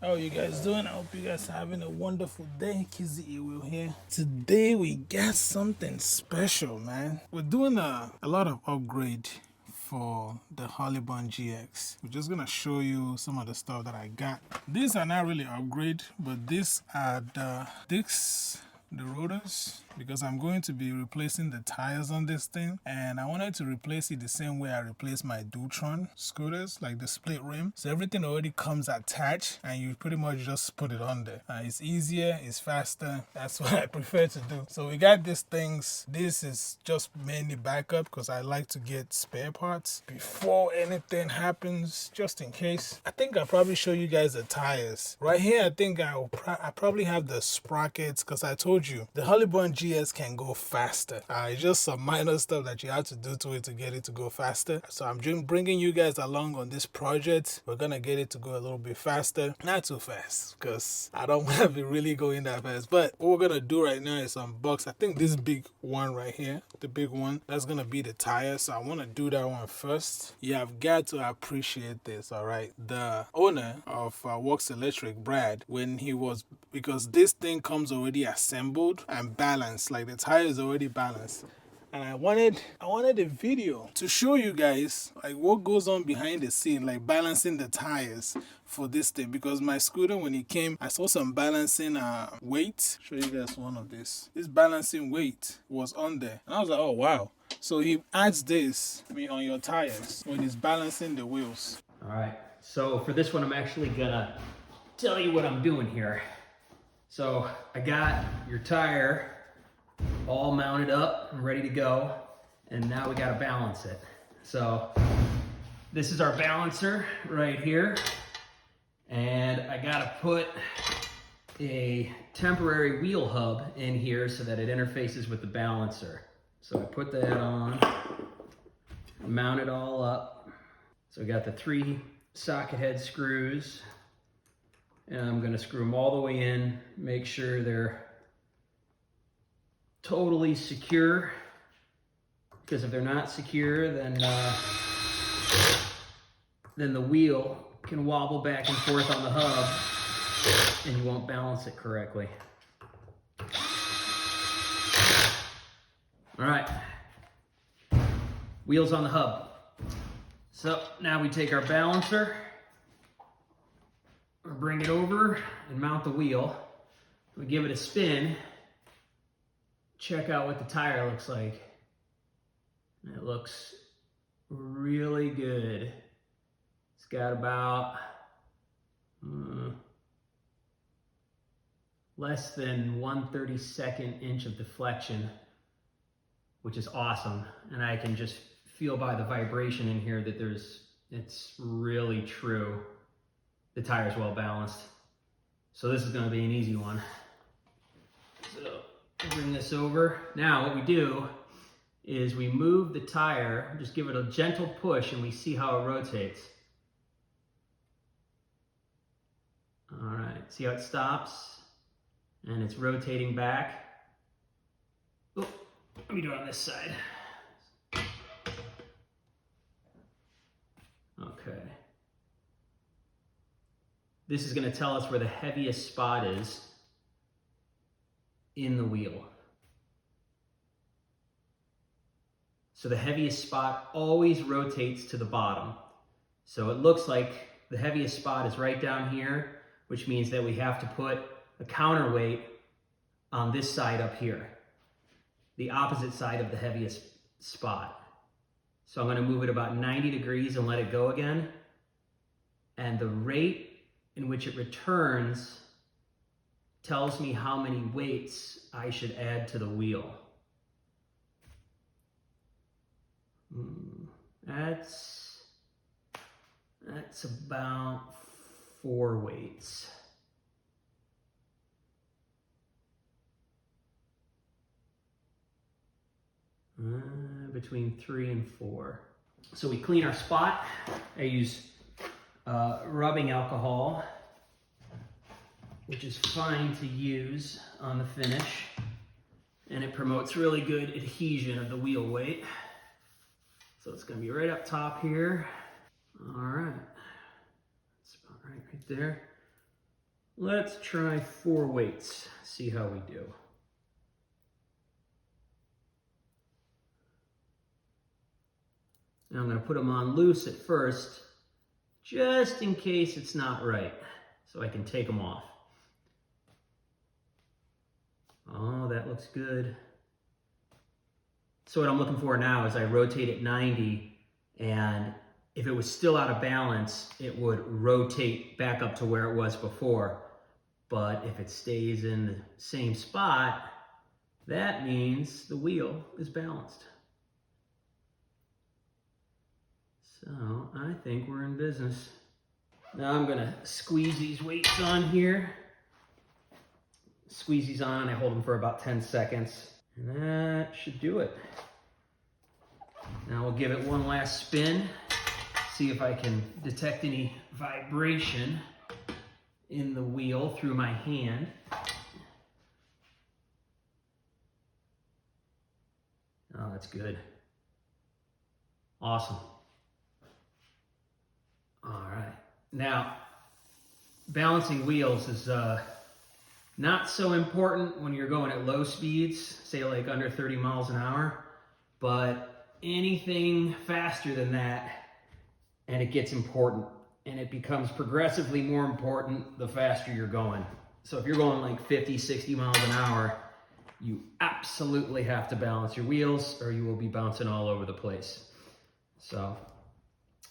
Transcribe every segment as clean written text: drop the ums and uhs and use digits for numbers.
How are you guys doing? I hope you guys are having a wonderful day. Kizzy Will here. Today we got something special, man. We're doing a lot of upgrade for the Hollyburn GX. We're just gonna show you some of the stuff that I got. These are not really upgrade, but these are the discs, the rotors, because I'm going to be replacing the tires on this thing, and I wanted to replace it the same way I replaced my Dutron scooters, like the split rim. So everything already comes attached and you pretty much just put it on there. It's easier, it's faster. That's what I prefer to do. So we got these things. This is just mainly backup because I like to get spare parts before anything happens, just in case. I think I'll probably show you guys the tires. Right here, I think I probably have the sprockets, because I told you the Hollyburn GS can go faster. It's just some minor stuff that you have to do to it to get it to go faster. So I'm bringing you guys along on this project. We're gonna get it to go a little bit faster, not too fast, because I don't want to be really going that fast. But what we're gonna do right now is unbox. I think this big one right here, the big one, that's gonna be the tire. So I want to do that one first. You have got to appreciate this. All right, the owner of Works Electric, Brad, when he was, because this thing comes already assembled and balanced, like the tire is already balanced, and I wanted a video to show you guys like what goes on behind the scene, like balancing the tires for this thing. Because my scooter, when it came, I saw some balancing weight. Show you guys one of this balancing weight was on there, and I was like, oh wow. So he adds this on your tires when he's balancing the wheels. All right, so for this one, I'm actually gonna tell you what I'm doing here. So I got your tire all mounted up and ready to go, and now we gotta balance it. So this is our balancer right here, and I gotta put a temporary wheel hub in here so that it interfaces with the balancer. So I put that on, mount it all up. So we got the 3 socket head screws, and I'm gonna screw them all the way in, make sure they're totally secure, because if they're not secure, then the wheel can wobble back and forth on the hub and you won't balance it correctly. All right, wheels on the hub. So now we take our balancer, bring it over and mount the wheel. We give it a spin. Check out what the tire looks like. It looks really good. It's got about less than 1/32 inch of deflection, which is awesome. And I can just feel by the vibration in here that it's really true. The tire's well balanced. So this is gonna be an easy one. So bring this over. Now what we do is we move the tire, just give it a gentle push, and we see how it rotates. All right, see how it stops? And it's rotating back. Oh, let me do it on this side. Okay. This is gonna tell us where the heaviest spot is in the wheel. So the heaviest spot always rotates to the bottom. So it looks like the heaviest spot is right down here, which means that we have to put a counterweight on this side up here, the opposite side of the heaviest spot. So I'm gonna move it about 90 degrees and let it go again. And the rate in which it returns tells me how many weights I should add to the wheel. That's about 4 weights. Between 3 and 4. So we clean our spot. I use rubbing alcohol, which is fine to use on the finish, and it promotes really good adhesion of the wheel weight. So it's gonna be right up top here. All right, that's about right there. Let's try 4 weights, see how we do. Now I'm going to put them on loose at first, just in case it's not right, so I can take them off. Oh, that looks good. So what I'm looking for now is I rotate at 90, and if it was still out of balance, it would rotate back up to where it was before. But if it stays in the same spot, that means the wheel is balanced. So I think we're in business. Now I'm gonna squeeze these weights on here. Squeeze these on, I hold them for about 10 seconds. And that should do it. Now we'll give it one last spin, see if I can detect any vibration in the wheel through my hand. Oh, that's good. Awesome. All right. Now, balancing wheels is not so important when you're going at low speeds, say like under 30 miles an hour, but anything faster than that, and it gets important, and it becomes progressively more important the faster you're going. So if you're going like 50, 60 miles an hour, you absolutely have to balance your wheels or you will be bouncing all over the place. So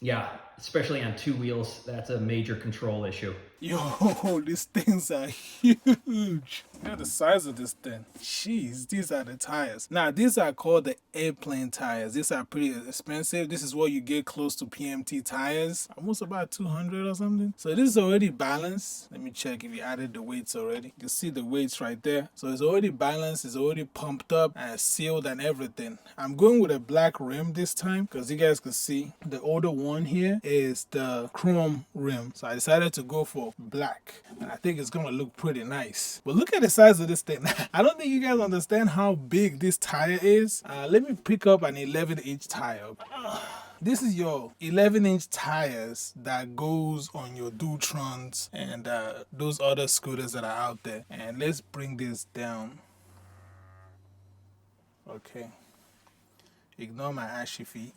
yeah, especially on 2 wheels, that's a major control issue. Yo, these things are huge. Look at the size of this thing. Jeez, these are the tires. Now, these are called the airplane tires. These are pretty expensive. This is what you get close to PMT tires. Almost about 200 or something. So this is already balanced. Let me check if you added the weights already. You can see the weights right there. So it's already balanced. It's already pumped up and sealed and everything. I'm going with a black rim this time because you guys can see the older one here is the chrome rim. So I decided to go for black, and I think it's gonna look pretty nice. But look at the size of this thing. I don't think you guys understand how big this tire is. Let me pick up an 11-inch tire. This is your 11-inch tires that goes on your Dutrons and those other scooters that are out there. And let's bring this down. Okay. Ignore my ashy feet.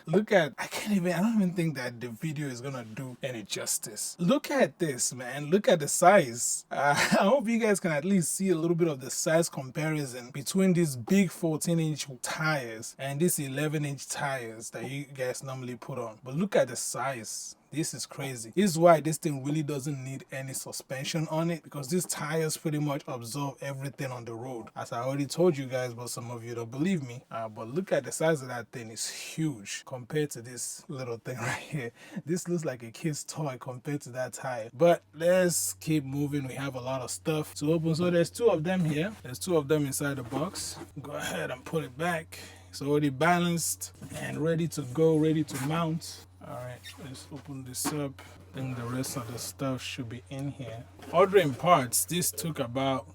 Look at, I don't even think that the video is gonna do any justice. Look at this, man. Look at the size. I hope you guys can at least see a little bit of the size comparison between these big 14-inch tires and these 11-inch tires that you guys normally put on. But look at the size. This is crazy. This is why this thing really doesn't need any suspension on it, because these tires pretty much absorb everything on the road. As I already told you guys, but some of you don't believe me. But look at the size of that thing. It's huge compared to this little thing right here. This looks like a kid's toy compared to that tire. But let's keep moving. We have a lot of stuff to open. So there's 2 of them here. There's 2 of them inside the box. Go ahead and put it back. It's already balanced and ready to go, ready to mount. Alright, let's open this up. I think the rest of the stuff should be in here. Ordering parts, this took about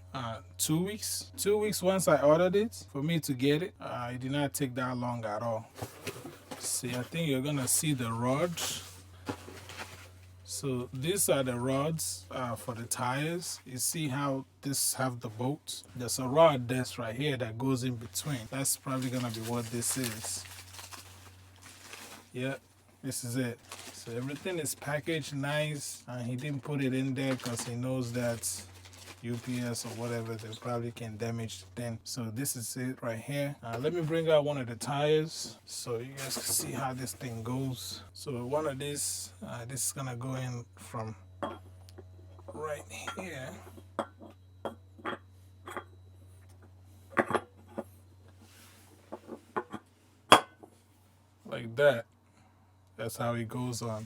2 weeks. 2 weeks once I ordered it for me to get it. It did not take that long at all. See, I think you're gonna see the rods. So these are the rods for the tires. You see how this have the bolts? There's a rod that's right here that goes in between. That's probably gonna be what this is. Yep. This is it. So everything is packaged nice. He didn't put it in there because he knows that UPS or whatever, they probably can damage the thing. So this is it right here. Let me bring out one of the tires so you guys can see how this thing goes. So one of these, this is gonna go in from right here. Like that. That's how it goes on.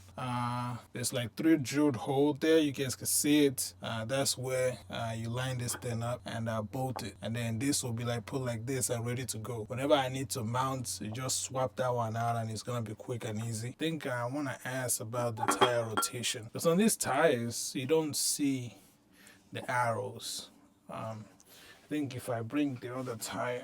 There's like 3 drilled holes there. You guys can see it. That's where you line this thing up and bolt it. And then this will be like put like this and ready to go. Whenever I need to mount, you just swap that one out and it's gonna be quick and easy. I think I want to ask about the tire rotation. Because on these tires, you don't see the arrows. I think if I bring the other tire,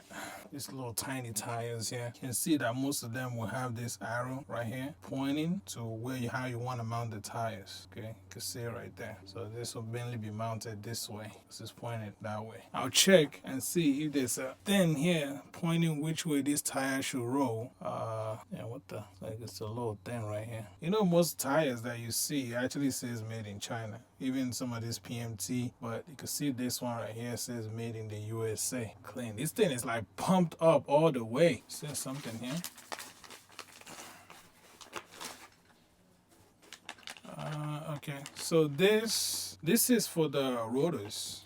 these little tiny tires here, you can see that most of them will have this arrow right here pointing to where how you want to mount the tires. Okay, you can see it right there. So this will mainly be mounted this way. This is pointed that way. I'll check and see if there's a thing here pointing which way this tire should roll. Yeah, what the, like it's a little thing right here. You know, most tires that you see actually says made in China. Even some of this PMT, but you can see this one right here says made in the USA. Clean. This thing is like pumped up all the way. Says something here. Okay, so this is for the rotors,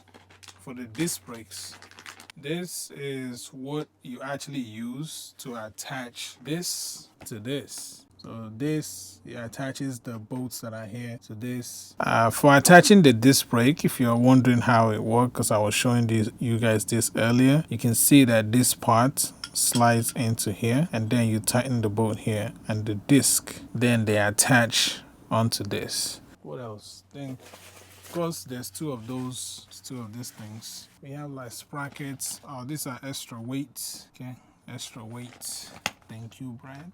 for the disc brakes. This is what you actually use to attach this to this. So this, it attaches the bolts that are here to this. For attaching the disc brake, if you're wondering how it works, because I was showing you guys this earlier, you can see that this part slides into here, and then you tighten the bolt here, and the disc, then they attach onto this. What else? Think, of course, there's two of these things. We have like sprockets. Oh, these are extra weights. Okay, extra weights. Thank you, Brad.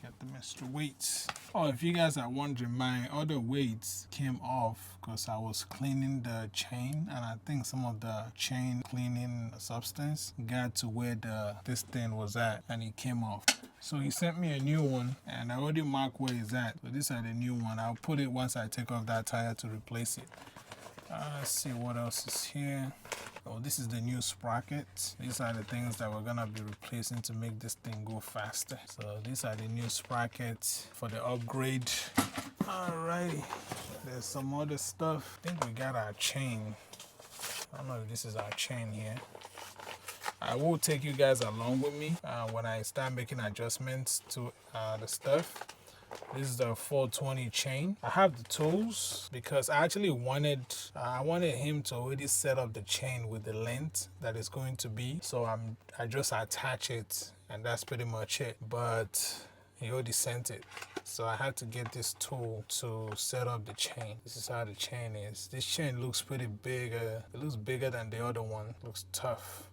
Get them extra weights. Oh, if you guys are wondering, my other weights came off because I was cleaning the chain, and I think some of the chain cleaning substance got to where this thing was at, and it came off. So he sent me a new one, and I already marked where it's at. So these are the new one. I'll put it once I take off that tire to replace it. Let's see what else is here. Oh, this is the new sprocket. These are the things that we're gonna be replacing to make this thing go faster. So these are the new sprockets for the upgrade. Alrighty, there's some other stuff. I think we got our chain. I don't know if this is our chain here. I will take you guys along with me when I start making adjustments to the stuff. This is the 420 chain. I have the tools because I actually wanted him to already set up the chain with the length that it's going to be. So I just attach it, and that's pretty much it. But he already sent it, so I had to get this tool to set up the chain. This is how the chain is. This chain looks pretty big. It looks bigger than the other one. It looks tough.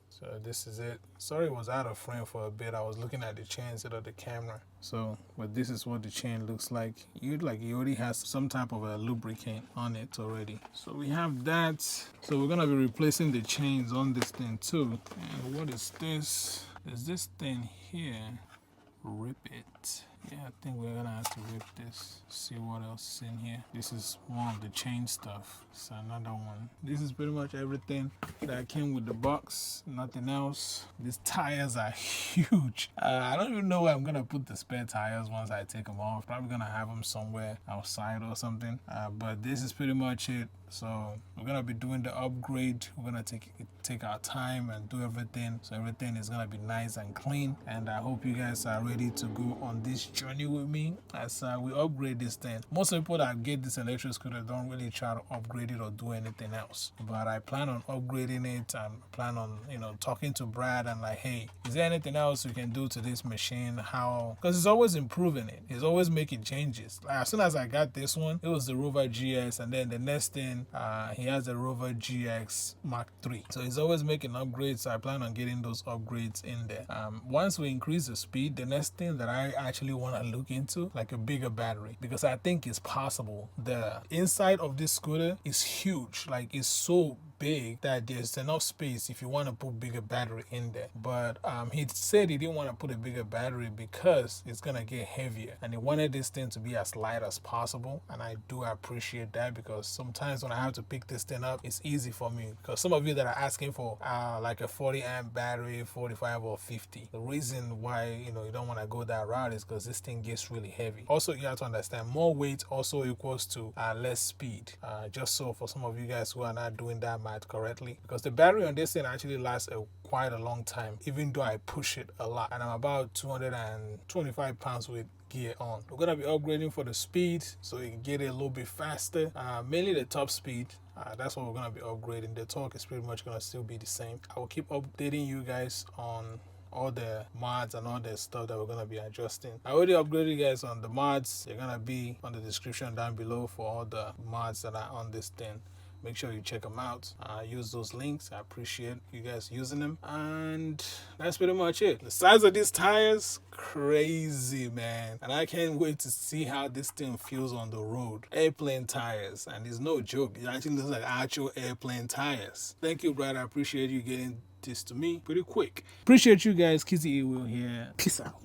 So this is it. Sorry it was out of frame for a bit. I was looking at the chain instead of the camera. So, but this is what the chain looks like. It already has some type of a lubricant on it already. So we have that. So we're gonna be replacing the chains on this thing too. And what is this? Is this thing here? Rip it. Yeah, I think we're gonna have to rip this. See what else is in here. This is one of the chain stuff. It's another one. This is pretty much everything that came with the box. Nothing else. These tires are huge. I don't even know where I'm gonna put the spare tires once I take them off. Probably gonna have them somewhere outside or something. But this is pretty much it. So we're gonna be doing the upgrade. We're gonna take our time and do everything, so everything is gonna be nice and clean. And I hope you guys are ready to go on this journey with me as we upgrade this thing. Most people that get this electric scooter don't really try to upgrade it or do anything else, but I plan on upgrading it and plan on talking to Brad and like, hey, is there anything else we can do to this machine? How, because he's always improving it, he's always making changes. Like, as soon as I got this one, it was the Rover GS, and then the next thing he has the Rover GX Mark III. So he's always making upgrades, so I plan on getting those upgrades in there. Once we increase the speed, the next thing that I actually want to look into, like a bigger battery, because I think it's possible. The inside of this scooter is huge, like it's so big that there's enough space if you want to put bigger battery in there. But he said he didn't want to put a bigger battery because it's gonna get heavier, and he wanted this thing to be as light as possible. And I do appreciate that, because sometimes when I have to pick this thing up, it's easy for me, because some of you that are asking for like a 40 amp battery, 45 or 50, the reason why you don't want to go that route is because this thing gets really heavy. Also, you have to understand, more weight also equals to less speed. Just so for some of you guys who are not doing that math correctly, because the battery on this thing actually lasts quite a long time, even though I push it a lot, and I'm about 225 pounds with gear on. We're gonna be upgrading for the speed so you can get it a little bit faster, mainly the top speed. That's what we're gonna be upgrading. The torque is pretty much gonna still be the same. I will keep updating you guys on all the mods and all the stuff that we're gonna be adjusting. I already upgraded you guys on the mods. They're gonna be on the description down below for all the mods that are on this thing. Make sure you check them out. Use those links. I appreciate you guys using them. And that's pretty much it. The size of these tires, crazy, man. And I can't wait to see how this thing feels on the road. Airplane tires. And it's no joke. It actually looks like actual airplane tires. Thank you, Brad. I appreciate you getting this to me pretty quick. Appreciate you guys. Kizzy Will here. Peace out.